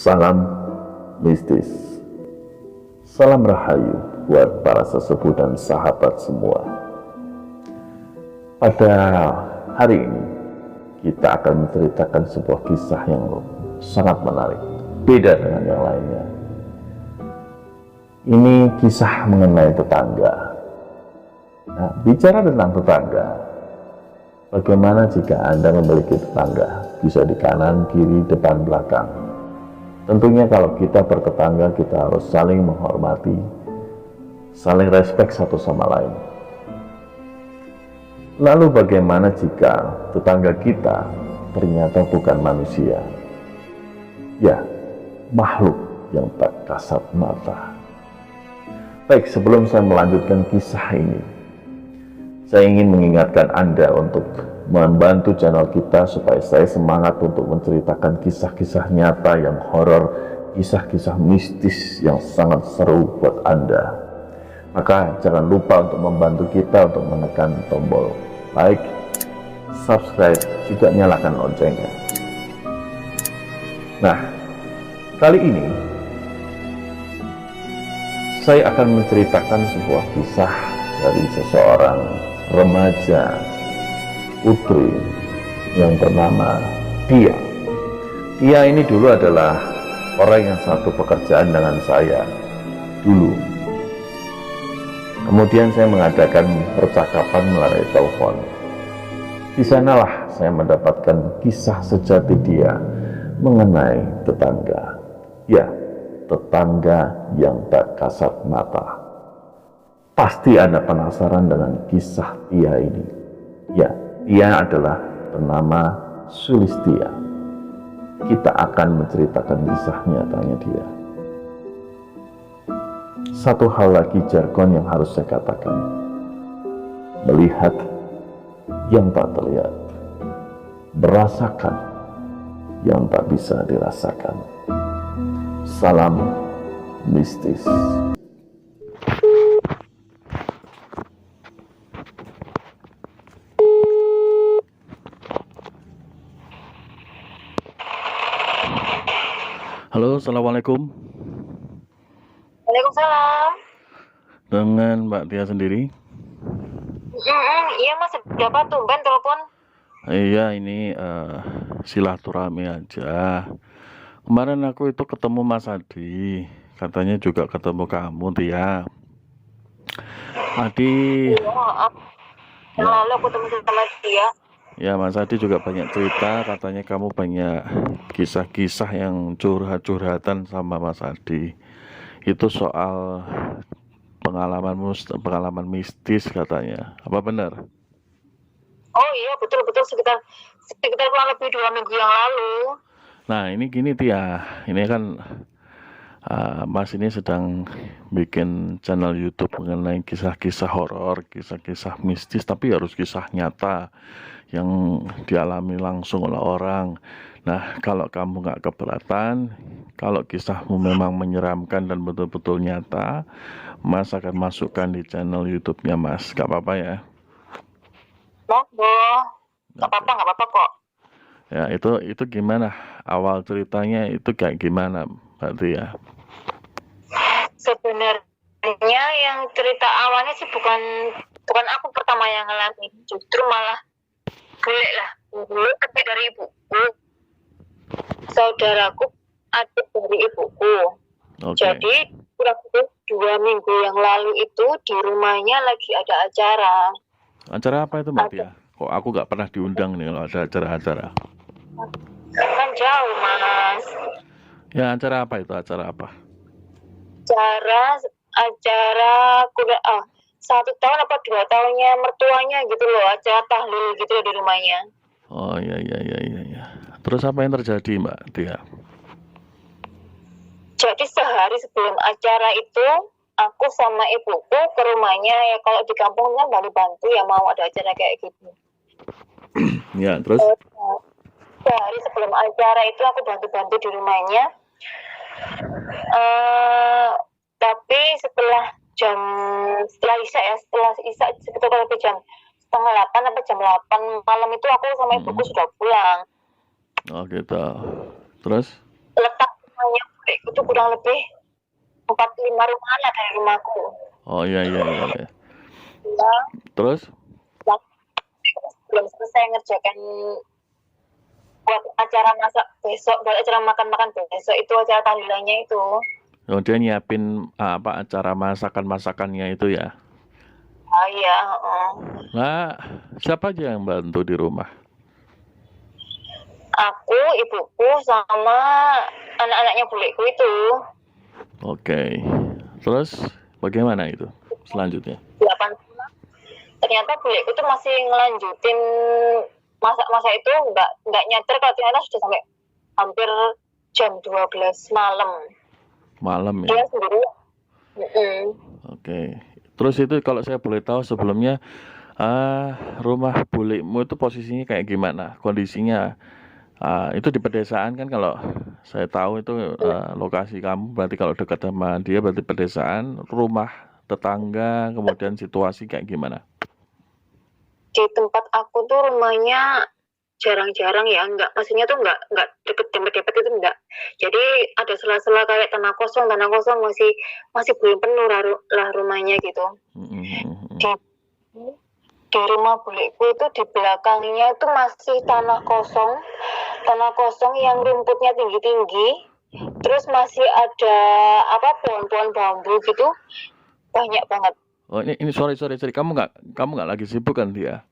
Salam mistis. Salam rahayu buat para sesepuh dan sahabat semua. Pada hari ini kita akan menceritakan sebuah kisah yang sangat menarik, beda dengan yang lainnya. Ini kisah mengenai tetangga. Nah, bicara tentang tetangga, bagaimana jika Anda memiliki tetangga, bisa di kanan, kiri, depan, belakang. Tentunya kalau kita bertetangga, kita harus saling menghormati, saling respek satu sama lain. Lalu bagaimana jika tetangga kita ternyata bukan manusia? Ya, makhluk yang tak kasat mata. Baik, sebelum saya melanjutkan kisah ini, saya ingin mengingatkan Anda untuk membantu channel kita supaya saya semangat untuk menceritakan kisah-kisah nyata yang horor, kisah-kisah mistis yang sangat seru buat Anda. Maka jangan lupa untuk membantu kita untuk menekan tombol like, subscribe, juga nyalakan loncengnya. Nah, kali ini saya akan menceritakan sebuah kisah dari seseorang remaja putri yang bernama Tia. Tia ini dulu adalah orang yang satu pekerjaan dengan saya dulu. Kemudian saya mengadakan percakapan melalui telepon. Di sanalah saya mendapatkan kisah sejati dia mengenai tetangga. Ya, tetangga yang tak kasat mata. Pasti Anda penasaran dengan kisah Tia ini. Ya, Tia adalah bernama Sulistia. Kita akan menceritakan kisah nyatanya dia. Satu hal lagi jargon yang harus saya katakan. Melihat yang tak terlihat. Merasakan yang tak bisa dirasakan. Salam mistis. Halo, assalamualaikum. Waalaikumsalam. Dengan Mbak Tia sendiri? Iya mas, berapa tumben telepon? Iya, ini silaturahmi aja. Kemarin aku itu ketemu Mas Adi, katanya juga ketemu kamu, Tia. Adi, Iya, yang ya, lalu aku temuin sama dia. ya Mas Adi juga banyak cerita, katanya kamu banyak kisah-kisah yang curhat-curhatan sama Mas Adi. Itu soal pengalaman mistis katanya. Apa benar? Oh iya, betul sekitar kurang lebih 2 minggu yang lalu. Nah, ini gini Tia, ini kan Mas ini sedang bikin channel YouTube mengenai kisah-kisah horor, kisah-kisah mistis, tapi harus kisah nyata yang dialami langsung oleh orang. Nah, kalau kamu nggak keberatan, kalau kisahmu memang menyeramkan dan betul-betul nyata, Mas akan masukkan di channel YouTube-nya Mas. Gak apa-apa ya? Monggo, nggak apa-apa kok. Ya, itu gimana? Awal ceritanya itu kayak gimana, Mbak Tia? Sebenarnya yang cerita awalnya sih bukan aku pertama yang ngalamin, justru malah bule tapi dari ibuku, saudaraku, adik dari ibuku. Jadi kurang lebih 2 minggu yang lalu itu di rumahnya lagi ada acara. Acara apa itu Mbak Tia? Kok aku nggak pernah diundang nih kalau ada acara-acara? Kan jauh mas. Ya, acara apa itu? Acara apa? Acara 1 tahun apa 2 tahunnya mertuanya gitu loh, acara tahlil gitu loh di rumahnya. Oh iya. Terus apa yang terjadi Mbak Tia? Jadi sehari sebelum acara itu aku sama ibuku ke rumahnya, ya kalau di kampung kan bantu ya mau ada acara kayak gitu. Ya, terus? Sehari sebelum acara itu aku bantu di rumahnya. Tapi setelah Isya sekitar lebih jam 7:30 sampai jam 8 malam itu aku sama ibuku sudah pulang. Oh gitu. Terus? Letak rumahnya buleku itu kurang lebih 4-5 rumahan lah dari rumahku. Oh iya. Ya, Terus? belum selesai ngerjakan buat acara masak besok, buat acara makan-makan besok itu acara tahlilannya itu. Oh, dia nyiapin acara masakannya itu ya. Ah iya, Nah, siapa aja yang bantu di rumah? aku, ibuku, sama anak-anaknya buleku itu. Oke. Terus bagaimana itu selanjutnya? 8. Ternyata buleku tuh masih ngelanjutin masak-masak itu, nggak nyadar kalau ternyata sudah sampai hampir jam 12 malam. Malam ya? Dia sendiri. Oke. Terus itu kalau saya boleh tahu sebelumnya rumah bulekmu itu posisinya kayak gimana? Kondisinya itu di pedesaan kan, kalau saya tahu itu lokasi kamu berarti kalau dekat sama dia berarti pedesaan, rumah tetangga, kemudian situasi kayak gimana? Di tempat aku tuh rumahnya jarang-jarang ya, maksudnya tuh nggak dempet-dempet itu enggak. Jadi ada sela-sela kayak tanah kosong masih belum penuh lah rumahnya gitu. Di rumah buleku itu di belakangnya itu masih tanah kosong yang rumputnya tinggi-tinggi. Terus masih ada pohon-pohon bambu gitu, banyak banget. Oh ini sorry, kamu nggak lagi sibuk kan dia?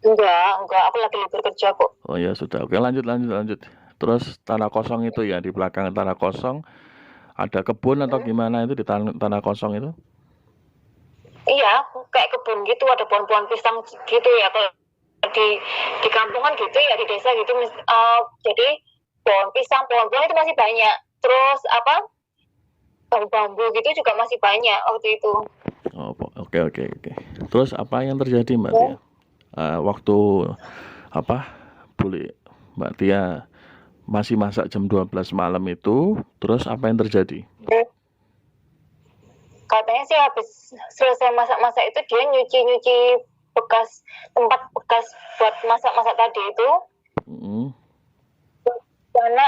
Enggak, aku lagi libur kerja kok. Oh ya sudah, oke lanjut. Terus tanah kosong itu ya, di belakang tanah kosong ada kebun atau gimana itu di tanah kosong itu? Iya, kayak kebun gitu, ada pohon-pohon pisang gitu ya. Kalau di kampungan gitu ya, di desa gitu. Jadi pohon pisang, pohon-pohon itu masih banyak. Terus bambu gitu juga masih banyak waktu itu. Oh, oke. Terus apa yang terjadi Mbak Tia? Waktu Mbak Tia masih masak jam 12 malam itu, terus apa yang terjadi? Katanya sih habis selesai masak-masak itu dia nyuci tempat bekas buat masak-masak tadi itu. Karena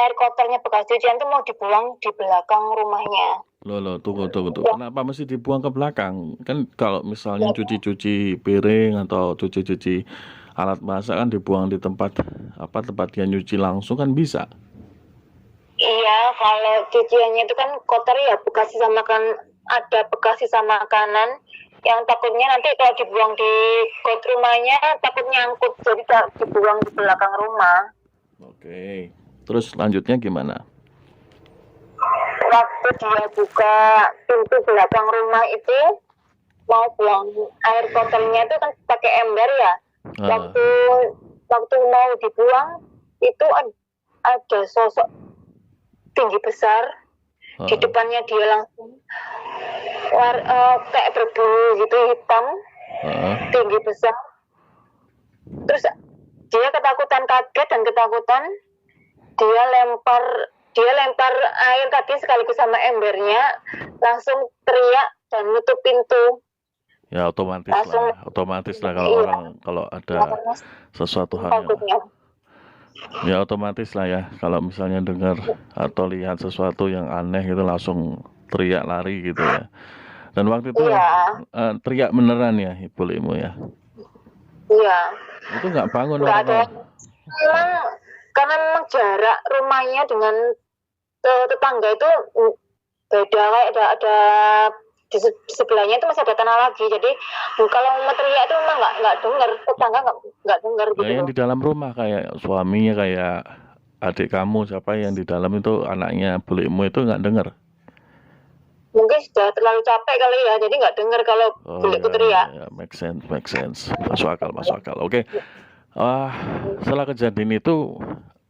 air kotornya bekas cucian itu mau dibuang di belakang rumahnya. Loh, tunggu. Kenapa mesti dibuang ke belakang? Kan kalau misalnya cuci piring atau cuci alat masak kan dibuang di tempat dia nyuci langsung kan bisa. Iya, kalau cuciannya itu kan kotor ya, ada bekas sisa makanan yang takutnya nanti kalau dibuang di got rumahnya takut nyangkut, jadi dibuang di belakang rumah. Oke. Terus lanjutnya gimana? Waktu dia buka pintu belakang rumah itu mau buang air kotornya itu kan pakai ember ya. Waktu mau dibuang itu ada sosok tinggi besar di depannya dia langsung kayak berbulu gitu, hitam, tinggi besar. Terus dia kaget dan ketakutan, dia lempar air tadi sekaligus sama embernya, langsung teriak dan nutup pintu. Ya otomatis lah kalau ada sesuatu hal ya otomatis lah ya, kalau misalnya dengar atau lihat sesuatu yang aneh itu langsung teriak lari gitu ya. Dan waktu itu teriak beneran ya ibu-ibu ya? Iya. Itu nggak bangun orang-orang? Karena memang jarak rumahnya dengan tetangga itu beda, kayak ada di sebelahnya itu masih ada tanah lagi, jadi kalau mau teriak itu memang nggak dengar, tetangga nggak dengar gitu. Yang di dalam rumah kayak suaminya, kayak adik kamu, siapa yang di dalam itu anaknya bulikmu itu nggak dengar? Mungkin sudah terlalu capek kali ya, jadi nggak dengar kalau bulikku teriak. Ya, make sense, masuk akal. Oke. Setelah kejadian itu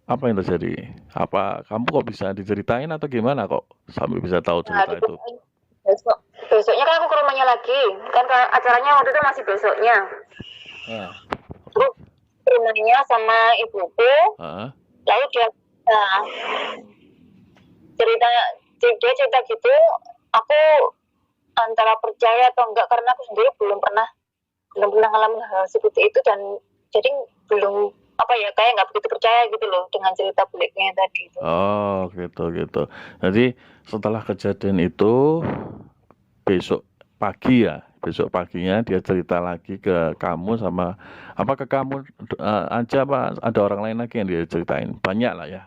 apa yang terjadi? Apa kamu kok bisa diceritain atau gimana kok sampai bisa tahu cerita itu? Besoknya kan aku ke rumahnya lagi, kan acaranya waktu itu masih besoknya. Terus rumahnya sama ibuku, lalu dia cerita gitu, aku antara percaya atau enggak, karena aku sendiri belum pernah ngalamin hal seperti itu, dan jadi belum apa ya, kayak nggak begitu percaya gitu loh dengan cerita buliknya tadi itu. Oh, gitu. Jadi setelah kejadian itu besok paginya dia cerita lagi ke kamu sama apa ke kamu aja apa ada orang lain lagi yang dia ceritain? Banyak lah ya.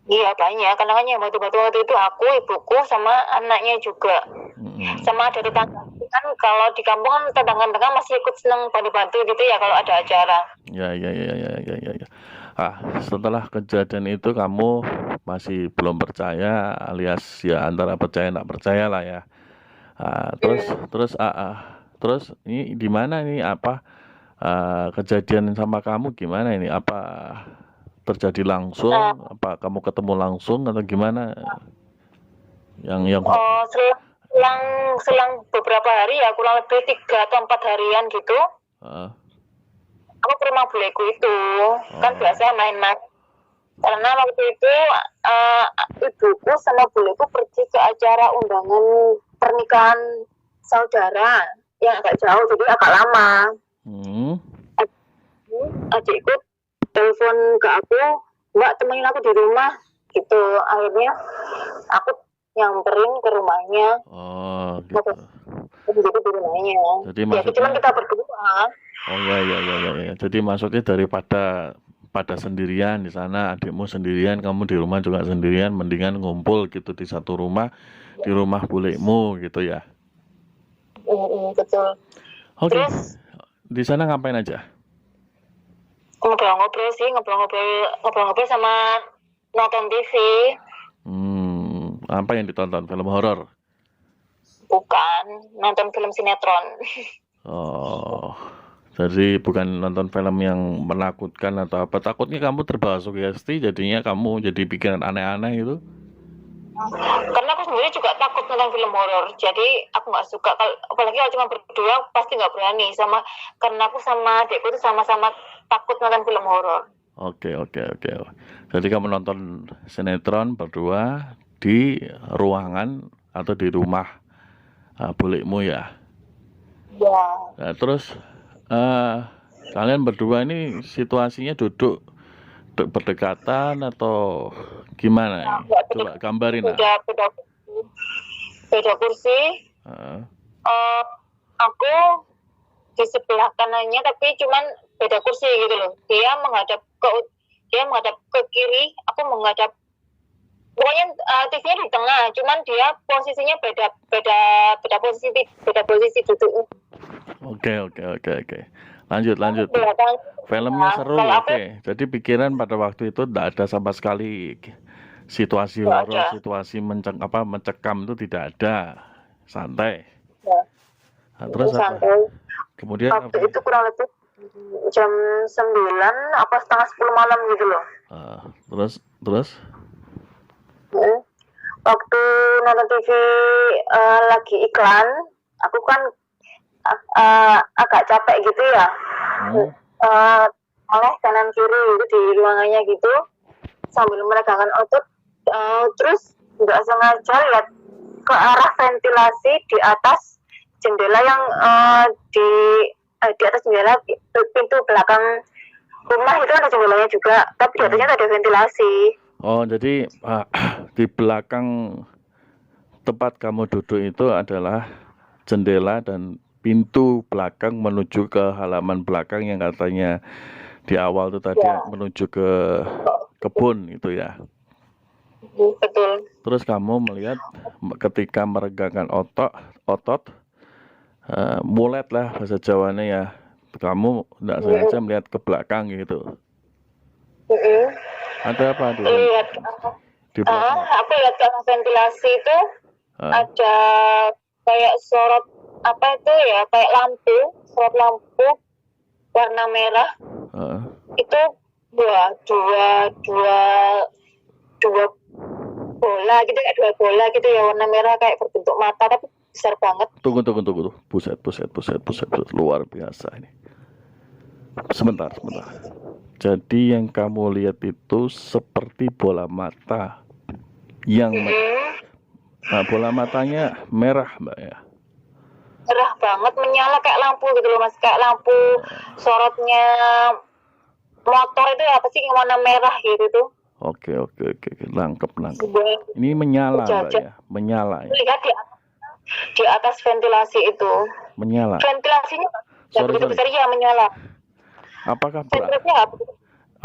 Iya banyak, karena kan yang batu-batu waktu itu aku, ibuku, sama anaknya juga. Sama ada tetangga. Kan kalau di kampung kan tetangga-tetangga masih ikut seneng bantu-bantu gitu ya kalau ada acara. Ya. Setelah kejadian itu kamu masih belum percaya alias ya antara percaya nggak percaya lah ya. Terus ini di mana ini apa kejadian sama kamu gimana ini apa terjadi langsung apa kamu ketemu langsung atau gimana yang selang beberapa hari ya, kurang lebih 3 atau 4 harian gitu, aku ke rumah buleku itu. Kan biasa main-main, karena waktu itu ibuku sama buleku pergi ke acara undangan pernikahan saudara yang agak jauh, jadi agak lama. Adikku telepon ke aku, Mbak temenin aku di rumah gitu. Akhirnya aku nyamperin ke rumahnya. Gitu. Jadi di rumahnya. Jadi maksudnya cuma kita berdua. Ya. Jadi maksudnya daripada sendirian di sana, adikmu sendirian, kamu di rumah juga sendirian, mendingan ngumpul gitu di satu rumah, di rumah bulekmu gitu ya. Betul. Oke. Terus di sana ngapain aja? Ngobrol-ngobrol sama nonton TV. Apa yang ditonton? Film horor? Bukan, nonton film sinetron. Jadi bukan nonton film yang menakutkan atau apa. Takutnya kamu terbawa sugesti, jadinya kamu jadi pikiran aneh-aneh gitu. Karena aku sendiri juga takut nonton film horor, jadi aku nggak suka. Apalagi kalau cuma berdua, pasti nggak berani. Karena aku sama adikku itu sama-sama takut nonton film horor. Oke. Jadi kamu nonton sinetron berdua di ruangan atau di rumah bulekmu ya? Ya. Nah, terus kalian berdua ini situasinya duduk berdekatan atau gimana? Coba gambarin lah. Beda kursi. Aku di sebelah kanannya, tapi cuman beda kursi gitu loh. Dia menghadap ke kiri, aku menghadap. Pokoknya TV-nya di tengah, cuman dia posisinya beda posisi duduk. Oke. Lanjut. Filmnya seru, oke. Jadi pikiran pada waktu itu tidak ada sama sekali situasi horor, situasi mencekam itu tidak ada, santai. Ya. Nah, terus santai. Kemudian waktu itu kurang lebih jam 9 apa setengah 10 malam gitu loh. Terus? Waktu nonton TV lagi iklan, aku kan agak capek gitu ya. Oleh kanan kiri gitu di ruangannya gitu, sambil meregangkan otot, terus nggak sengaja lihat ke arah ventilasi di atas jendela yang di atas jendela pintu belakang rumah itu ada jendelanya juga, tapi di atasnya ada ventilasi. Jadi di belakang tempat kamu duduk itu adalah jendela dan pintu belakang menuju ke halaman belakang yang katanya di awal itu tadi menuju ke kebun itu ya. Betul. Terus kamu melihat ketika meregangkan otot mulet lah bahasa Jawanya ya. Kamu tidak sengaja melihat ke belakang gitu. Ada apa di belakang? Aku lihat ke ventilasi itu ada kayak sorot apa itu ya, kayak sorot lampu warna merah. Itu dua bola gitu, kayak 2 bola gitu ya, warna merah kayak berbentuk mata tapi besar banget. Tunggu. Buset. Luar biasa ini. Sebentar. Jadi yang kamu lihat itu seperti bola mata yang bola matanya merah, Mbak ya? Merah banget, menyala kayak lampu gitu loh Mas, kayak lampu sorotnya motor itu apa sih yang warna merah gitu tuh. Oke, nangkep. Buat Ini menyala, Mbak jajan. ya, menyala ya, Lihat di atas ventilasi itu. menyala. Ventilasinya nggak Sorry, begitu sorry. besar ya, menyala. Apakah Ventilasinya nggak begitu.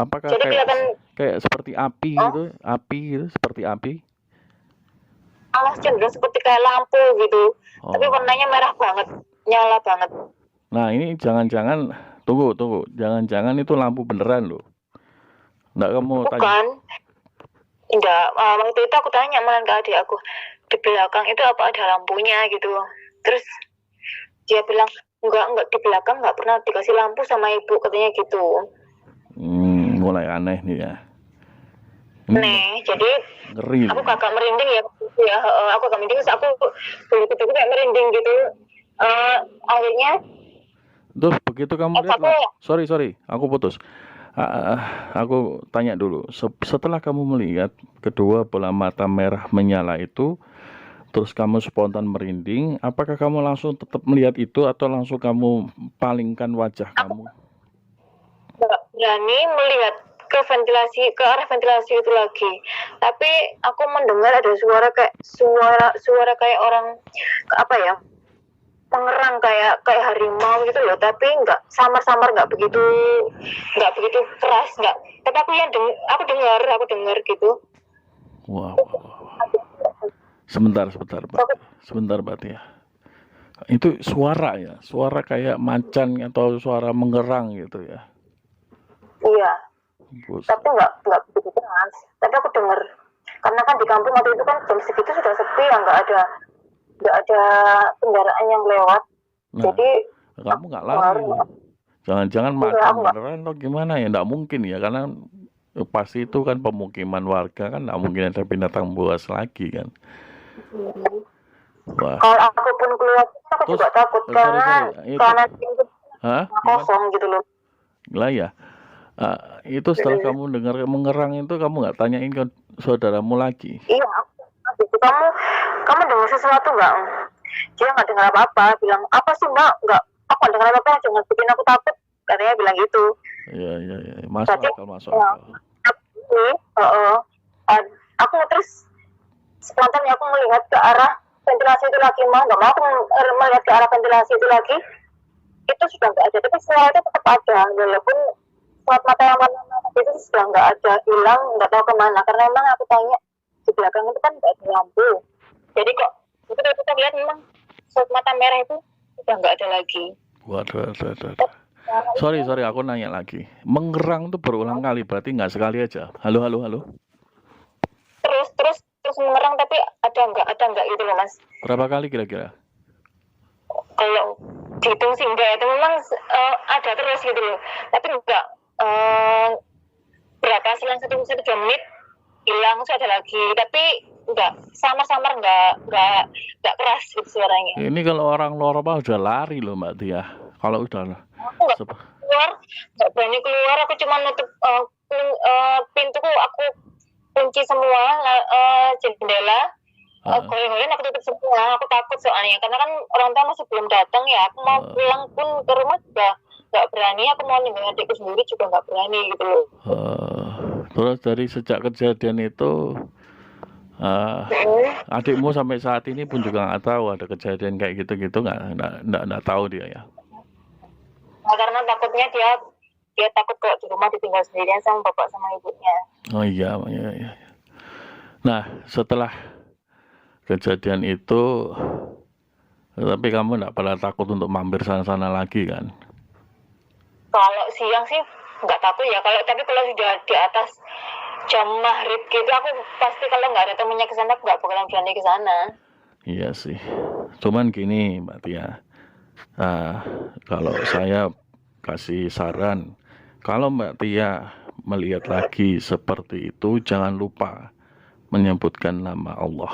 apakah Jadi kelihatan kayak seperti api gitu, seperti api? malah cenderung seperti kayak lampu gitu. Tapi Oh. warnanya merah banget, nyala banget. Nah, ini jangan-jangan tunggu. Jangan-jangan itu lampu beneran loh. Enggak kamu tanya. Bukan. Enggak, waktu itu aku tanya malah ke adik aku, di belakang itu apa ada lampunya gitu. Terus dia bilang, enggak di belakang nggak pernah dikasih lampu sama ibu, katanya gitu. Mulai aneh nih ya. Nih, jadi Ngeri. aku kakak merinding ya, aku agak merinding, terus aku begitu kayak merinding gitu. Akhirnya Terus begitu kamu lihat, aku sorry, aku putus. Aku tanya dulu, setelah kamu melihat kedua bola mata merah menyala itu, terus kamu spontan merinding, apakah kamu langsung tetap melihat itu atau langsung kamu palingkan wajah kamu? nggak berani melihat ke arah ventilasi itu lagi. Tapi aku mendengar ada suara kayak orang apa ya, pengerang kayak harimau gitu loh, tapi nggak samar-samar, nggak begitu keras, nggak. Tapi aku dengar gitu. Wow. Sebentar, Mbak ya. Itu suara ya, suara kayak macan atau suara mengerang gitu ya. Iya. Tapi nggak begitu keras. Tapi aku dengar. Karena kan di kampung waktu itu kan jam segitu sudah sepi ya, nggak ada kendaraan yang lewat. Nah, jadi kamu nggak lari. Jangan-jangan macan beneran atau gimana ya? Nggak mungkin ya, karena pasti itu kan pemukiman warga kan, nggak mungkin ada binatang buas lagi kan. Wah. Kalau aku pun keluar, aku juga takut karena pintu kosong gitu loh. Lah ya. Itu setelah kamu dengar mengerang itu, kamu nggak tanyain ke saudaramu lagi? Iya, itu kamu dengar sesuatu nggak? Dia nggak dengar apa-apa, bilang apa sih mbak? Nggak, aku nggak dengar apa-apa, jangan bikin aku takut, katanya bilang gitu. Iya, masuk akal. Aku terus spontan aku melihat ke arah ventilasi itu lagi, nggak mau aku melihat ke arah ventilasi itu lagi, itu sudah nggak ada, tapi suara itu tetap ada, walaupun saat mata yang warna itu sudah nggak ada, hilang, nggak tahu kemana. Karena memang aku tanya di belakang itu kan nggak ada lampu, jadi kok itu kita lihat memang saat mata merah itu sudah nggak ada lagi. Waduh. Sorry, aku nanya lagi. Mengerang itu berulang kali, berarti nggak sekali aja. Halo. Terus mengerang, tapi ada nggak gitu loh mas. Berapa kali kira-kira? Kalau dihitung sih enggak, itu memang ada terus gitu loh, tapi enggak berapa selang 1-2 menit hilang, terus ada lagi, tapi enggak samar-samar, enggak keras gitu suaranya. Ini kalau orang normal udah lari loh Mbak Tia. Kalau udah aku nggak berani keluar, aku cuma nutup pintuku, aku kunci semua jendela. Goyang-goyang aku tutup semua, aku takut soalnya, karena kan orang tua masih belum datang ya. Aku mau pulang pun ke rumah juga nggak berani, aku mau ninggalin adikku sendiri juga nggak berani gitu loh. Terus dari sejak kejadian itu adikmu sampai saat ini pun juga nggak tahu ada kejadian kayak gitu nggak tahu dia ya? Nah, karena takutnya dia takut kalau di rumah ditinggal sendirian sama bapak sama ibunya. Oh iya. Nah, setelah kejadian itu, tapi kamu nggak pernah takut untuk mampir sana-sana lagi kan? Kalau siang sih nggak takut ya, tapi kalau sudah di atas jam maghrib gitu, aku pasti kalau nggak ada temennya ke sana, nggak bakalan berani ke sana. Iya sih, cuman gini Mbak Tia, kalau saya kasih saran, kalau Mbak Tia melihat lagi seperti itu, jangan lupa menyebutkan nama Allah,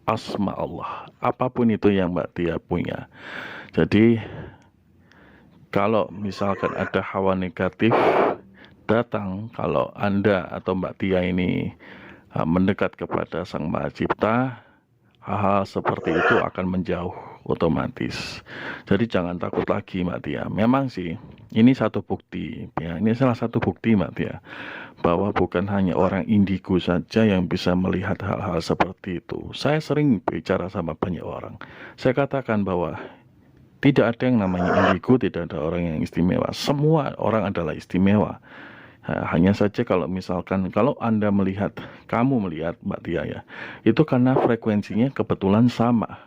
asma Allah, apapun itu yang Mbak Tia punya. Jadi kalau misalkan ada hawa negatif datang, kalau Anda atau Mbak Tia ini mendekat kepada Sang Maha Cipta, hal-hal seperti itu akan menjauh. otomatis. Jadi jangan takut lagi Mbak Tia. Memang sih ini satu bukti ya, ini salah satu bukti Mbak Tia, bahwa bukan hanya orang indigo saja yang bisa melihat hal-hal seperti itu. Saya sering bicara sama banyak orang. Saya katakan bahwa tidak ada yang namanya indigo, tidak ada orang yang istimewa. Semua orang adalah istimewa. Hanya saja kalau misalkan, kalau Anda melihat, kamu melihat Mbak Tia ya, itu karena frekuensinya kebetulan sama.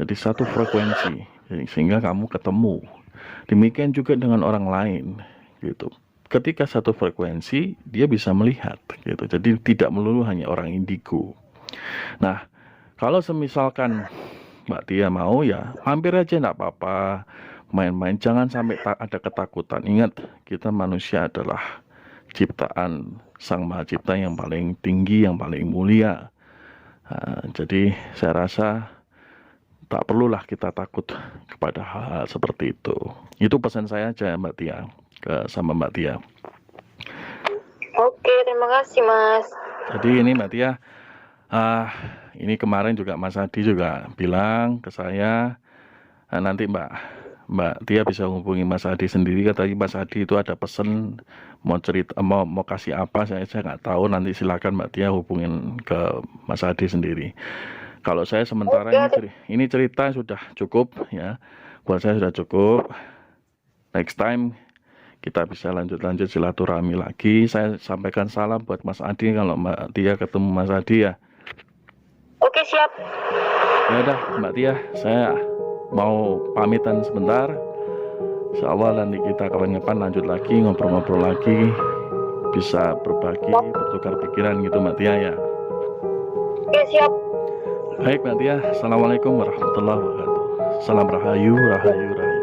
Jadi satu frekuensi, sehingga kamu ketemu. Demikian juga dengan orang lain, gitu. Ketika satu frekuensi, dia bisa melihat, gitu. Jadi tidak melulu hanya orang indigo. Nah, kalau semisalkan Mbak Tia mau ya, hampir aja enggak apa-apa, main-main. Jangan sampai ada ketakutan. Ingat, kita manusia adalah ciptaan Sang Maha Cipta yang paling tinggi, yang paling mulia. Jadi saya rasa tak perlulah kita takut kepada hal-hal seperti itu. Itu pesan saya aja Mbak Tia, sama Mbak Tia. Oke, terima kasih Mas. Jadi ini Mbak Tia, ini kemarin juga Mas Adi juga bilang ke saya, nanti Mbak Tia bisa hubungi Mas Adi sendiri. Katanya Mas Adi itu ada pesan mau cerita, mau kasih apa, saya nggak tahu. Nanti silakan Mbak Tia hubungin ke Mas Adi sendiri. Kalau saya sementara ini cerita sudah cukup ya, buat saya sudah cukup. Next time kita bisa lanjut silaturahmi lagi. Saya sampaikan salam buat Mas Adi kalau Mbak Tia ketemu Mas Adi ya. Oke, siap. Ya udah Mbak Tia, saya mau pamitan sebentar. Insyaallah nanti kita kapan-kapan lanjut lagi, ngobrol-ngobrol lagi, bisa berbagi, bertukar pikiran gitu Mbak Tia ya. Oke, siap. Baik Mbak Tia, Assalamualaikum warahmatullahi wabarakatuh. Salam rahayu, rahayu, rahayu.